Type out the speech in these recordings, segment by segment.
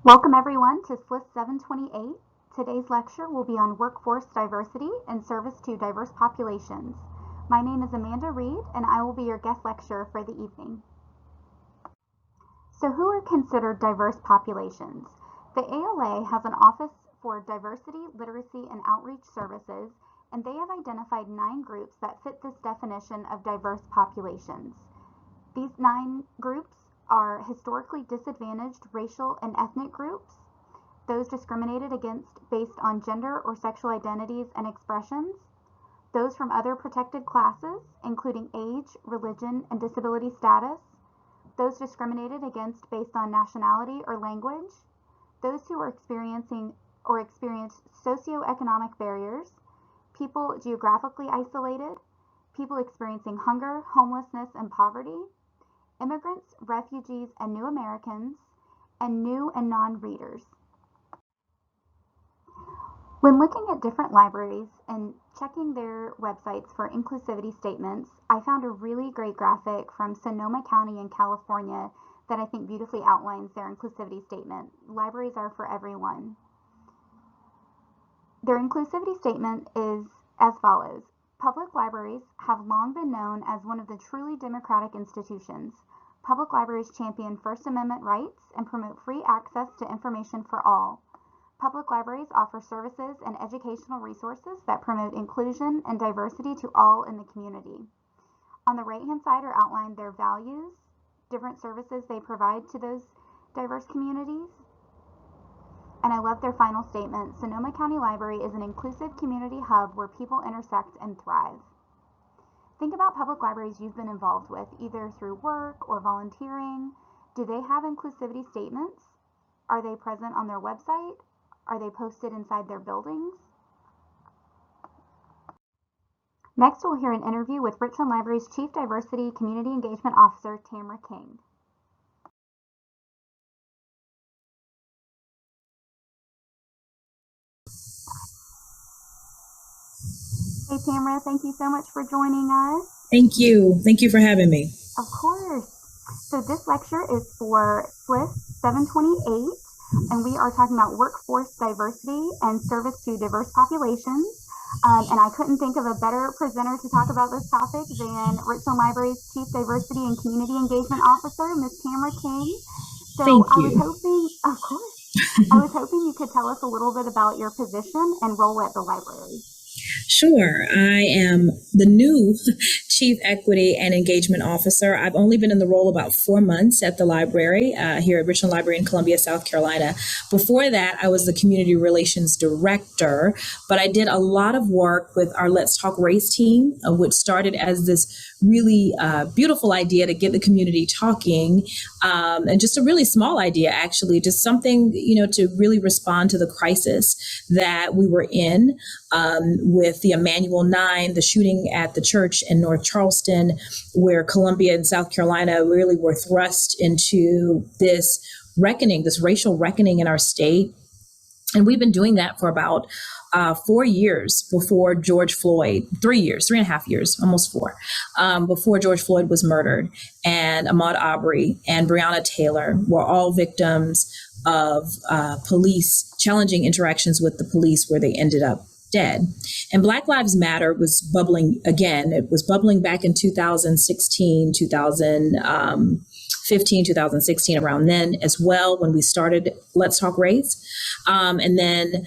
Welcome everyone to SLIS 728. Today's lecture will be on workforce diversity and service to diverse populations. My name is Amanda Reed and I will be your guest lecturer for the evening. So who are considered diverse populations? The ALA has an Office for Diversity, Literacy, and Outreach Services, and they have identified 9 groups that fit this definition of diverse populations. These 9 groups are historically disadvantaged racial and ethnic groups, those discriminated against based on gender or sexual identities and expressions, those from other protected classes, including age, religion, and disability status, those discriminated against based on nationality or language, those who are experiencing or experience socioeconomic barriers, people geographically isolated, people experiencing hunger, homelessness, and poverty, immigrants, refugees, and new Americans, and new and non-readers. When looking at different libraries and checking their websites for inclusivity statements, I found a really great graphic from Sonoma County in California that I think beautifully outlines their inclusivity statement. Libraries are for everyone. Their inclusivity statement is as follows. Public libraries have long been known as one of the truly democratic institutions. Public libraries champion First Amendment rights and promote free access to information for all. Public libraries offer services and educational resources that promote inclusion and diversity to all in the community. On the right-hand side are outlined their values, different services they provide to those diverse communities. And I love their final statement. Sonoma County Library is an inclusive community hub where people intersect and thrive. Think about public libraries you've been involved with, either through work or volunteering. Do they have inclusivity statements? Are they present on their website? Are they posted inside their buildings? Next, we'll hear an interview with Richland Library's Chief Diversity Community Engagement Officer, Tamara King. Hey Tamara, thank you so much for joining us. Thank you. Thank you for having me. Of course. So this lecture is for SLIS 728, and we are talking about workforce diversity and service to diverse populations. And I couldn't think of a better presenter to talk about this topic than Richland Library's Chief Diversity and Community Engagement Officer, Ms. Tamara King. So Thank I you. was hoping, of course, I was hoping you could tell us a little bit about your position and role at the library. Sure. I am the new Chief Equity and Engagement Officer. I've only been in the role about 4 months at the library here at Richland Library in Columbia, South Carolina. Before that, I was the Community Relations Director, but I did a lot of work with our Let's Talk Race team, which started as this really beautiful idea to get the community talking, and just a really small idea, actually, just something, to really respond to the crisis that we were in with the Emanuel 9, the shooting at the church in North Charleston, where Columbia and South Carolina really were thrust into this reckoning, this racial reckoning in our state. And we've been doing that for about 4 years before George Floyd, 3 years, 3.5 years, almost 4, before George Floyd was murdered. And Ahmaud Arbery and Breonna Taylor were all victims of police, challenging interactions with the police where they ended up dead. And Black Lives Matter was bubbling again. It was bubbling back in 2016, 2015, 2016, around then as well, when we started Let's Talk Race. And then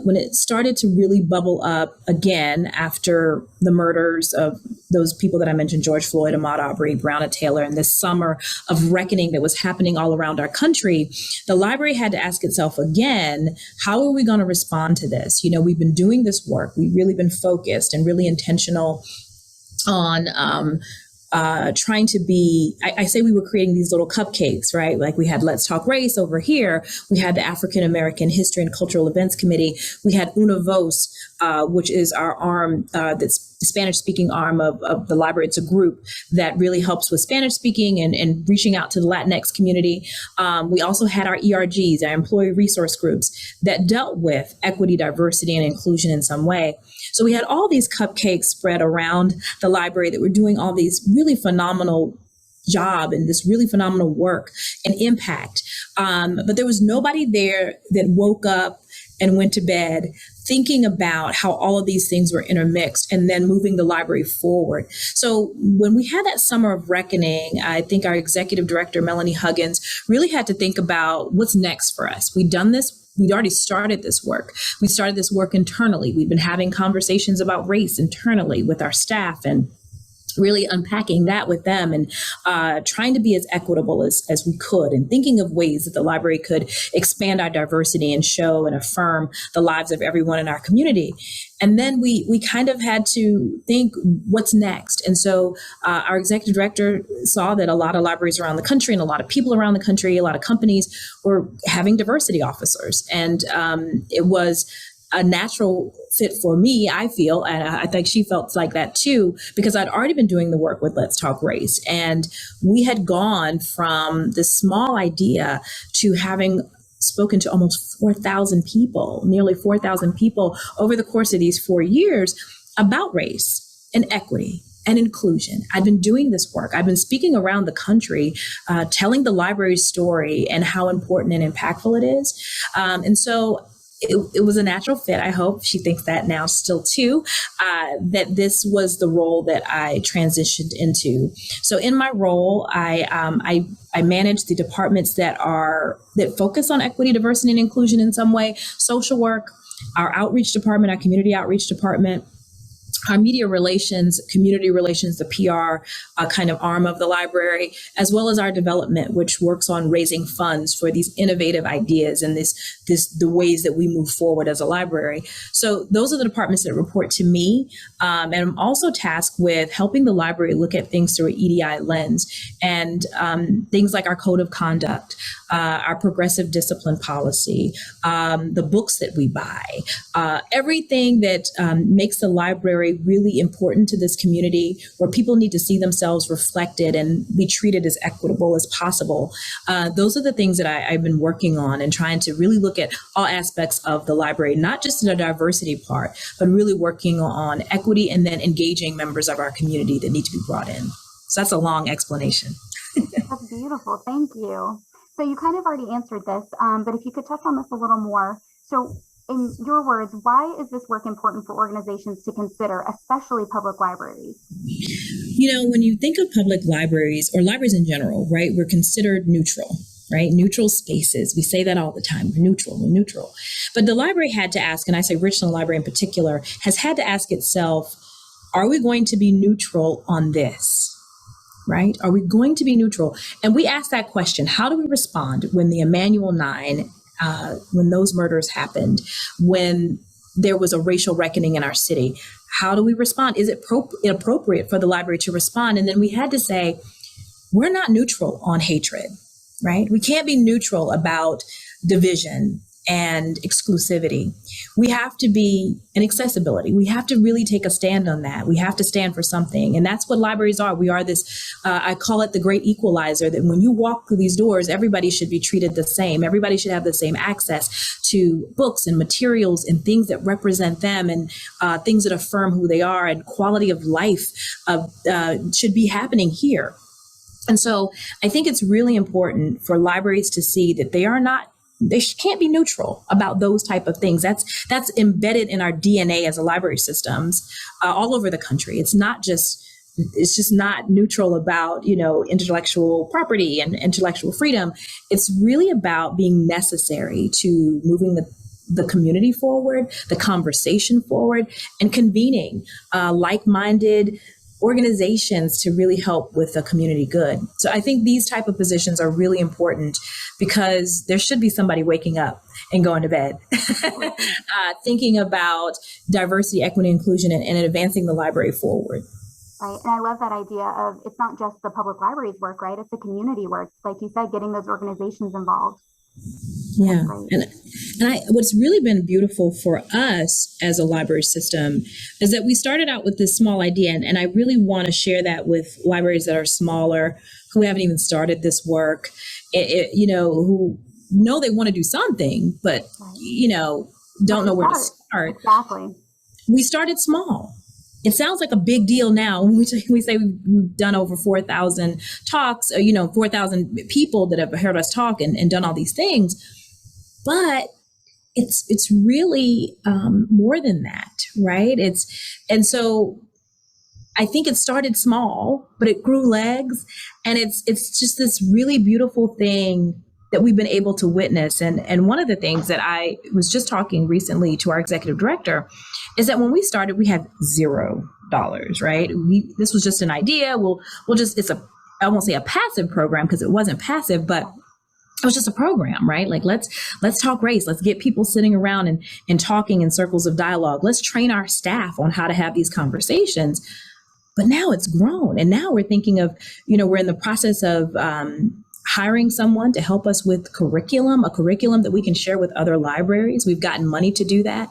when it started to really bubble up again after the murders of those people that I mentioned, George Floyd, Ahmaud Arbery, Breonna Taylor, and this summer of reckoning that was happening all around our country, the library had to ask itself again, how are we going to respond to this? We've been doing this work. We've really been focused and really intentional on trying to be, I say we were creating these little cupcakes, right? Like we had Let's Talk Race over here. We had the African American History and Cultural Events Committee. We had Una Voz, which is our arm, that's the Spanish speaking arm of the library. It's a group that really helps with Spanish speaking and reaching out to the Latinx community. We also had our ERGs, our employee resource groups, that dealt with equity, diversity, and inclusion in some way. So we had all these cupcakes spread around the library that were doing all these really phenomenal job and this really phenomenal work and impact. But there was nobody there that woke up and went to bed thinking about how all of these things were intermixed and then moving the library forward. So when we had that summer of reckoning, I think our executive director, Melanie Huggins, really had to think about what's next for us. We'd done this. We'd already started this work. We started this work internally. We've been having conversations about race internally with our staff and really unpacking that with them and trying to be as equitable as we could and thinking of ways that the library could expand our diversity and show and affirm the lives of everyone in our community. And then we kind of had to think what's next. And so our executive director saw that a lot of libraries around the country and a lot of people around the country, a lot of companies were having diversity officers. And it was a natural fit for me, I feel, and I think she felt like that too, because I'd already been doing the work with Let's Talk Race. And we had gone from this small idea to having spoken to almost 4,000 people, nearly 4,000 people over the course of these 4 years about race and equity and inclusion. I've been doing this work. I've been speaking around the country, telling the library's story and how important and impactful it is. And so it was a natural fit. I hope she thinks that now still too, that this was the role that I transitioned into. So in my role, I manage the departments that focus on equity, diversity, and inclusion in some way: social work, our outreach department, our community outreach department, our media relations, community relations, the PR kind of arm of the library, as well as our development, which works on raising funds for these innovative ideas and the ways that we move forward as a library. So those are the departments that report to me. And I'm also tasked with helping the library look at things through an EDI lens and things like our code of conduct, our progressive discipline policy, the books that we buy, everything that makes the library really important to this community, where people need to see themselves reflected and be treated as equitable as possible. Those are the things that I've been working on and trying to really look at all aspects of the library, not just in the diversity part, but really working on equity and then engaging members of our community that need to be brought in. So that's a long explanation. That's beautiful. Thank you. So you kind of already answered this, but if you could touch on this a little more. So in your words, why is this work important for organizations to consider, especially public libraries? You know, when you think of public libraries or libraries in general, right, we're considered neutral, right? Neutral spaces. We say that all the time. We're neutral. But the library had to ask, and I say Richland Library in particular, has had to ask itself, are we going to be neutral on this? Right? Are we going to be neutral? And we asked that question. How do we respond when the Emanuel 9, when those murders happened, when there was a racial reckoning in our city? How do we respond? Is it appropriate for the library to respond? And then we had to say, we're not neutral on hatred, right? We can't be neutral about division and exclusivity. We have to be an accessibility. We have to really take a stand on that. We have to stand for something. And that's what libraries are. We are this, I call it the great equalizer, that when you walk through these doors, everybody should be treated the same. Everybody should have the same access to books and materials and things that represent them and things that affirm who they are, and quality of life should be happening here. And so I think it's really important for libraries to see that they can't be neutral about those type of things. That's embedded in our DNA as a library systems all over the country. It's just not neutral about, intellectual property and intellectual freedom. It's really about being necessary to moving the community forward, the conversation forward, and convening like-minded organizations to really help with the community good. So I think these type of positions are really important, because there should be somebody waking up and going to bed, thinking about diversity, equity, inclusion, and advancing the library forward. Right. And I love that idea of, it's not just the public library's work, right? It's the community work. Like you said, getting those organizations involved. Yeah. What's really been beautiful for us as a library system is that we started out with this small idea. And I really want to share that with libraries that are smaller, who haven't even started this work, who know they want to do something, but, don't know where to start. Exactly. We started small. it sounds like a big deal now when we say we've done over 4,000 talks, 4,000 people that have heard us talk and done all these things. But it's really more than that, right? And so I think it started small, but it grew legs, and it's just this really beautiful thing that we've been able to witness. And one of the things that I was just talking recently to our executive director is that when we started, we had $0, right? This was just an idea. I won't say a passive program because it wasn't passive, but it was just a program, right? Like, let's talk race. Let's get people sitting around and talking in circles of dialogue. Let's train our staff on how to have these conversations. But now it's grown. And now we're thinking of, we're in the process of hiring someone to help us with a curriculum that we can share with other libraries. We've gotten money to do that.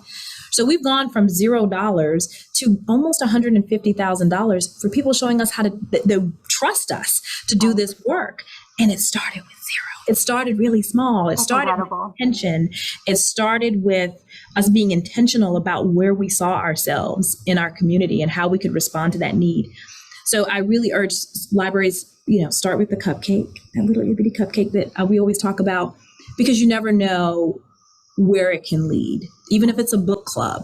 So we've gone from $0 to almost $150,000 for people showing us how to trust us to do this work. And it started with $0. It started really small. It started with intention. It started with us being intentional about where we saw ourselves in our community and how we could respond to that need. So I really urge libraries, start with the cupcake, that little itty bitty cupcake that we always talk about, because you never know where it can lead. Even if it's a book club,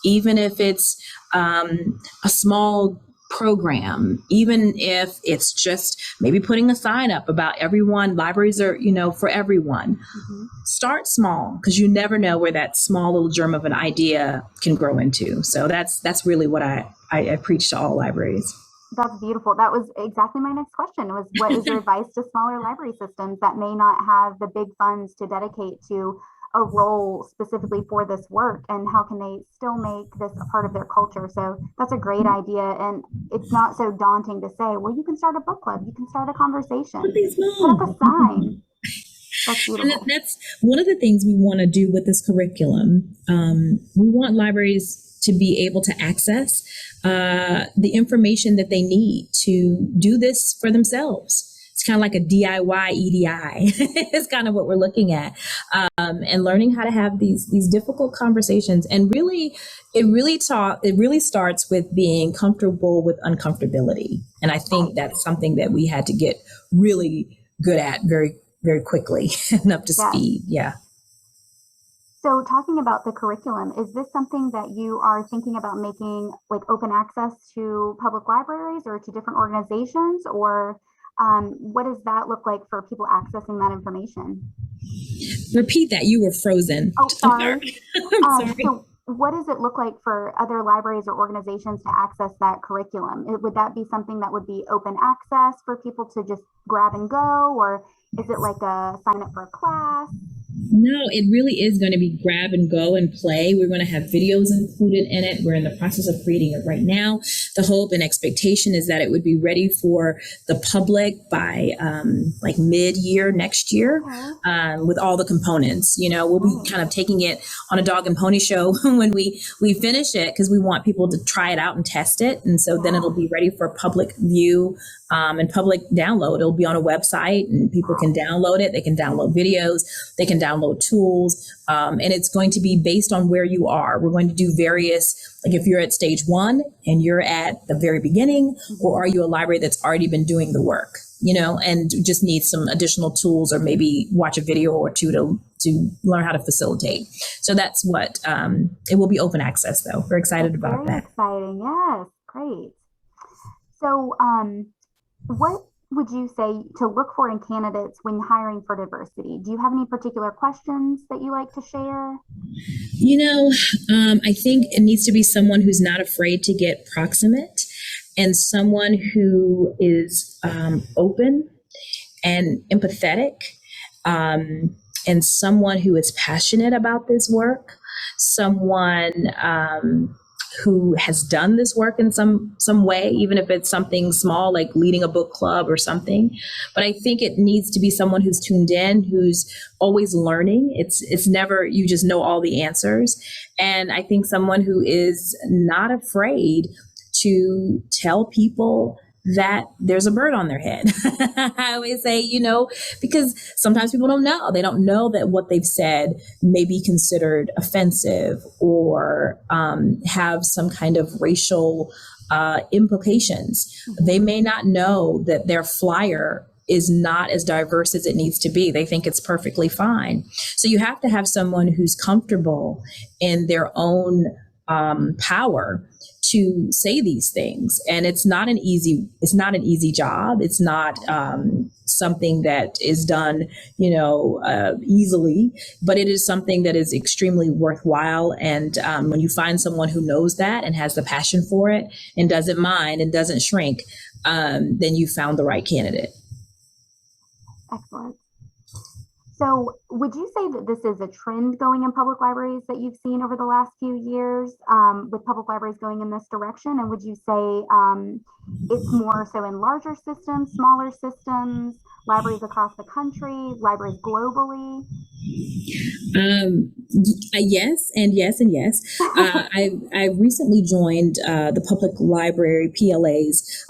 even if it's a small program, even if it's just maybe putting a sign up about everyone, libraries are, for everyone. Mm-hmm. Start small, because you never know where that small little germ of an idea can grow into. So that's really what I preach to all libraries. That's beautiful. That was exactly my next question, was what is your advice to smaller library systems that may not have the big funds to dedicate to a role specifically for this work, and how can they still make this a part of their culture? So that's a great idea, and it's not so daunting to say, well, you can start a book club, you can start a conversation, put up a sign. That's beautiful. And that's one of the things we want to do with this curriculum. We want libraries to be able to access the information that they need to do this for themselves. It's kind of like a DIY EDI. It's kind of what we're looking at, and learning how to have these difficult conversations. And really, it really starts with being comfortable with uncomfortability. And I think that's something that we had to get really good at very, very quickly and up to speed. Yeah. So talking about the curriculum, is this something that you are thinking about making like open access to public libraries or to different organizations, or what does that look like for people accessing that information? Repeat that. You were frozen. Oh, sorry. Sorry. So what does it look like for other libraries or organizations to access that curriculum? Would that be something that would be open access for people to just grab and go, or is it like a sign up for a class? No, it really is going to be grab and go and play. We're going to have videos included in it. We're in the process of creating it right now. The hope and expectation is that it would be ready for the public by like mid-year next year, with all the components. We'll be kind of taking it on a dog and pony show when we finish it, because we want people to try it out and test it. And so then it'll be ready for public view and public download. It'll be on a website and people can download it. They can download videos. They can download tools. And it's going to be based on where you are. We're going to do various, like if you're at stage 1 and you're at the very beginning, or are you a library that's already been doing the work, and just need some additional tools, or maybe watch a video or two to learn how to facilitate. So that's what, it will be open access though. We're excited about that. Exciting. Yes. Great. So, what would you say to look for in candidates when hiring for diversity? Do you have any particular questions that you like to share? I think it needs to be someone who's not afraid to get proximate, and someone who is open and empathetic, and someone who is passionate about this work, someone who has done this work in some way, even if it's something small like leading a book club or something. But I think it needs to be someone who's tuned in, who's always learning. It's never you just know all the answers. And I think someone who is not afraid to tell people that there's a bird on their head. I always say, because sometimes people don't know. They don't know that what they've said may be considered offensive or have some kind of racial implications. They may not know that their flyer is not as diverse as it needs to be. They think it's perfectly fine. So you have to have someone who's comfortable in their own power to say these things. And it's not an easy job. It's not something that is done, easily, but it is something that is extremely worthwhile. And when you find someone who knows that and has the passion for it and doesn't mind and doesn't shrink, then you found the right candidate. Excellent. So would you say that this is a trend going in public libraries that you've seen over the last few years, with public libraries going in this direction? And would you say it's more so in larger systems, smaller systems, libraries across the country, libraries globally? Yes, and yes, and yes. I recently joined the Public Library PLA's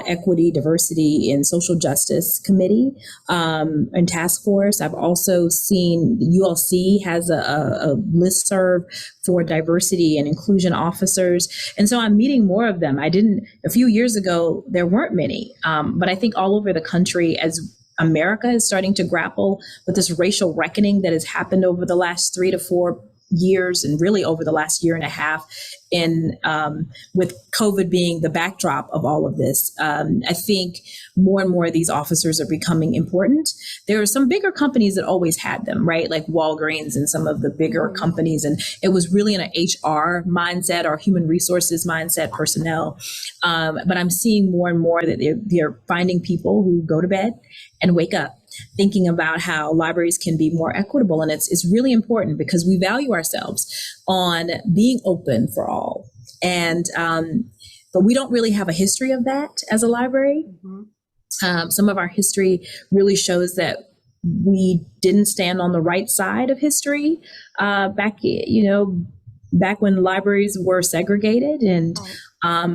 Equity, Diversity, and Social Justice Committee and Task Force. I've also seen ULC has a listserv for diversity and inclusion officers. And so I'm meeting more of them. A few years ago, there weren't many, but I think all over the country, as America is starting to grapple with this racial reckoning that has happened over the last 3 to 4 years and really over the last year and a half, and with COVID being the backdrop of all of this, I think more and more of these officers are becoming important. There are some bigger companies that always had them, right? Like Walgreens and some of the bigger companies. And it was really in an HR mindset or human resources mindset, personnel. But I'm seeing more and more that they're finding people who go to bed and wake up thinking about how libraries can be more equitable. And it's really important because we value ourselves on being open for all. And but we don't really have a history of that as a library. Some of our history really shows that we didn't stand on the right side of history back when libraries were segregated and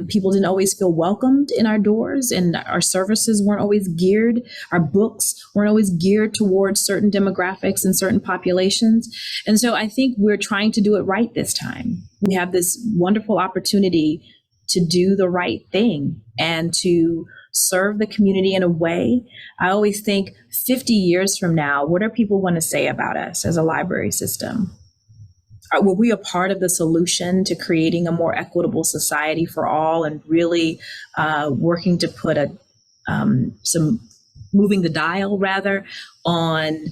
people didn't always feel welcomed in our doors, and our services weren't always geared, our books weren't always geared towards certain demographics and certain populations. And so I think we're trying to do it right this time. We have this wonderful opportunity to do the right thing and to serve the community in a way. I always think 50 years from now, what are people want to say about us as a library system? Were we a part of the solution to creating a more equitable society for all and really working to put moving the dial rather on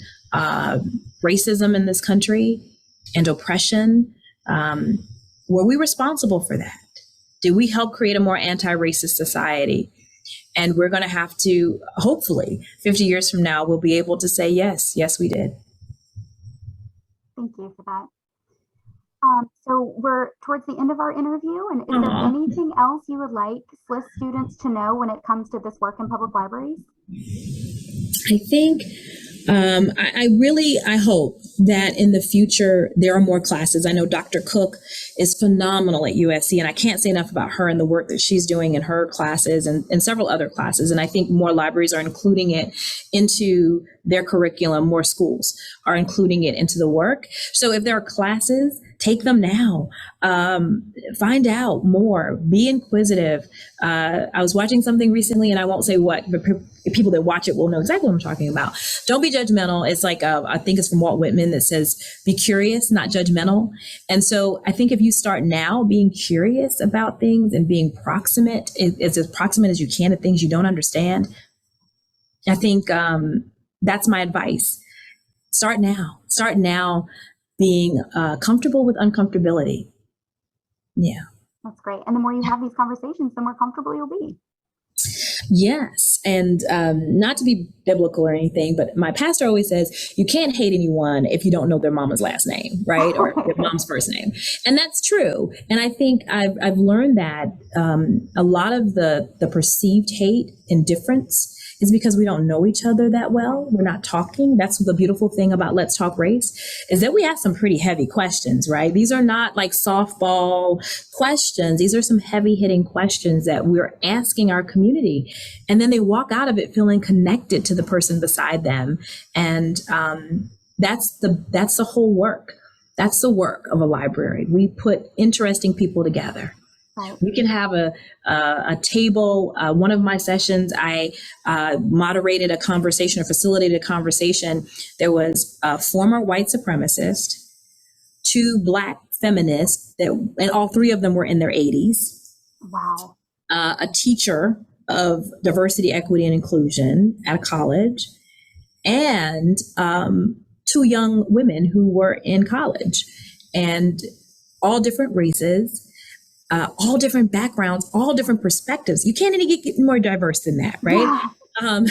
racism in this country and oppression? Were we responsible for that? Did we help create a more anti-racist society? And we're going to have to, hopefully, 50 years from now, we'll be able to say, yes, we did. Thank you for that. So we're towards the end of our interview, and is there anything else you would like SLIS students to know when it comes to this work in public libraries? I think I hope that in the future there are more classes. I know Dr. Cook is phenomenal at USC, and I can't say enough about her and the work that she's doing in her classes and several other classes. And I think more libraries are including it into their curriculum. More schools are including it into the work. So if there are classes, take them now. Find out more. Be inquisitive. I was watching something recently, and I won't say what, but people that watch it will know exactly what I'm talking about. Don't be judgmental. It's like, I think it's from Walt Whitman that says, be curious, not judgmental. And so I think if you start now being curious about things and being proximate, as proximate as you can to things you don't understand, I think that's my advice. Start now. Start now being comfortable with uncomfortability. Yeah. That's great. And the more you have these conversations, the more comfortable you'll be. Yes. And not to be biblical or anything, but my pastor always says, you can't hate anyone if you don't know their mama's last name, right? Or their mom's first name. And that's true. And I think I've learned that a lot of the perceived hate and difference is because we don't know each other that well. We're not talking. That's the beautiful thing about Let's Talk Race, is that we ask some pretty heavy questions, right? These are not like softball questions. These are some heavy hitting questions that we're asking our community. And then they walk out of it feeling connected to the person beside them. And that's the whole work. That's the work of a library. We put interesting people together. Right. We can have a table. One of my sessions, I moderated a conversation or facilitated a conversation. There was a former white supremacist, two Black feminists, and all three of them were in their 80s. Wow. A teacher of diversity, equity, and inclusion at a college, and two young women who were in college, and all different races. All different backgrounds, all different perspectives. You can't any get more diverse than that, right? Yeah.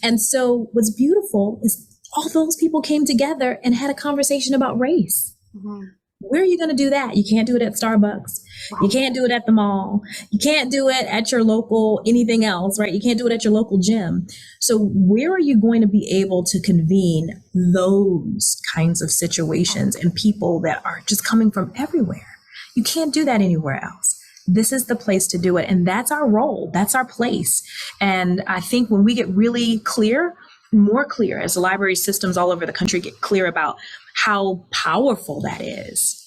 And so what's beautiful is all those people came together and had a conversation about race. Mm-hmm. Where are you going to do that? You can't do it at Starbucks. Wow. You can't do it at the mall. You can't do it at your local anything else, right? You can't do it at your local gym. So where are you going to be able to convene those kinds of situations and people that are just coming from everywhere? You can't do that anywhere else. This is the place to do it. And that's our role. That's our place. And I think when we get really clear, more clear, as the library systems all over the country get clear about how powerful that is,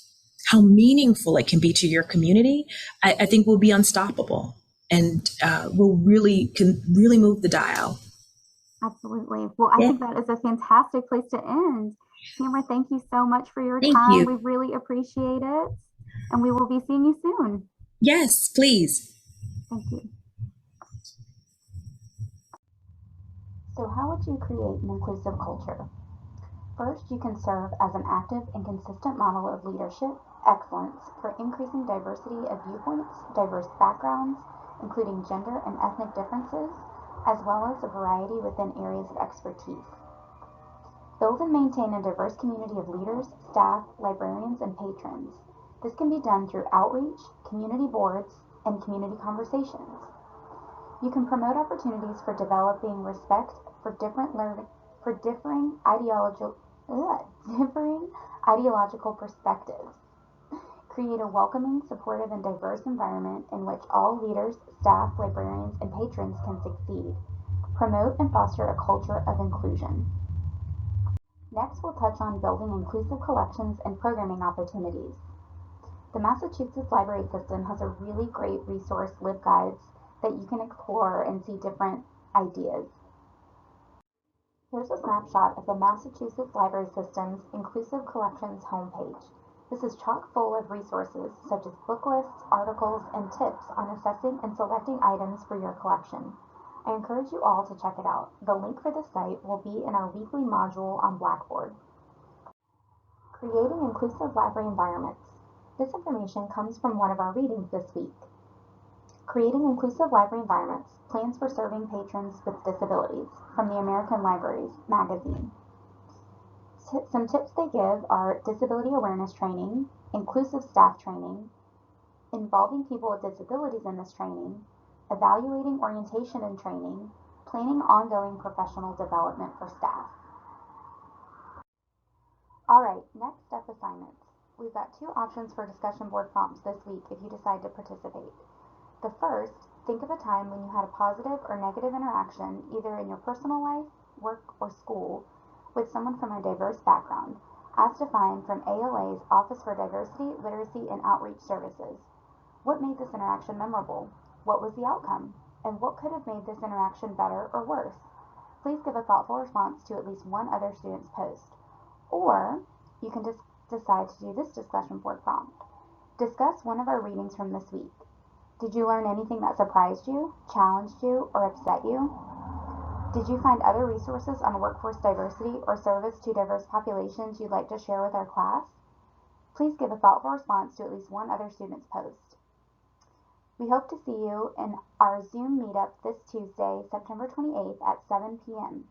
how meaningful it can be to your community, I think we'll be unstoppable, and can really move the dial. Absolutely. Well, I think that is a fantastic place to end. Tamara, thank you so much for your time. We really appreciate it. And we will be seeing you soon. Yes, please. Thank you. So how would you create an inclusive culture? First, you can serve as an active and consistent model of leadership excellence for increasing diversity of viewpoints, diverse backgrounds, including gender and ethnic differences, as well as a variety within areas of expertise. Build and maintain a diverse community of leaders, staff, librarians, and patrons. This can be done through outreach, community boards, and community conversations. You can promote opportunities for developing respect for differing ideological perspectives. Create a welcoming, supportive, and diverse environment in which all leaders, staff, librarians, and patrons can succeed. Promote and foster a culture of inclusion. Next, we'll touch on building inclusive collections and programming opportunities. The Massachusetts Library System has a really great resource LibGuides that you can explore and see different ideas. Here's a snapshot of the Massachusetts Library System's Inclusive Collections homepage. This is chock full of resources such as book lists, articles, and tips on assessing and selecting items for your collection. I encourage you all to check it out. The link for this site will be in our weekly module on Blackboard. Creating inclusive library environments. This information comes from one of our readings this week. Creating Inclusive Library Environments, Plans for Serving Patrons with Disabilities, from the American Libraries magazine. Some tips they give are disability awareness training, inclusive staff training, involving people with disabilities in this training, evaluating orientation and training, planning ongoing professional development for staff. All right, next step assignments. We've got two options for discussion board prompts this week if you decide to participate. The first, think of a time when you had a positive or negative interaction, either in your personal life, work, or school, with someone from a diverse background, as defined from ALA's Office for Diversity, Literacy, and Outreach Services. What made this interaction memorable? What was the outcome? And what could have made this interaction better or worse? Please give a thoughtful response to at least one other student's post. Or you can decide to do this discussion board prompt. Discuss one of our readings from this week. Did you learn anything that surprised you, challenged you, or upset you? Did you find other resources on workforce diversity or service to diverse populations you'd like to share with our class? Please give a thoughtful response to at least one other student's post. We hope to see you in our Zoom meetup this Tuesday, September 28th at 7 p.m.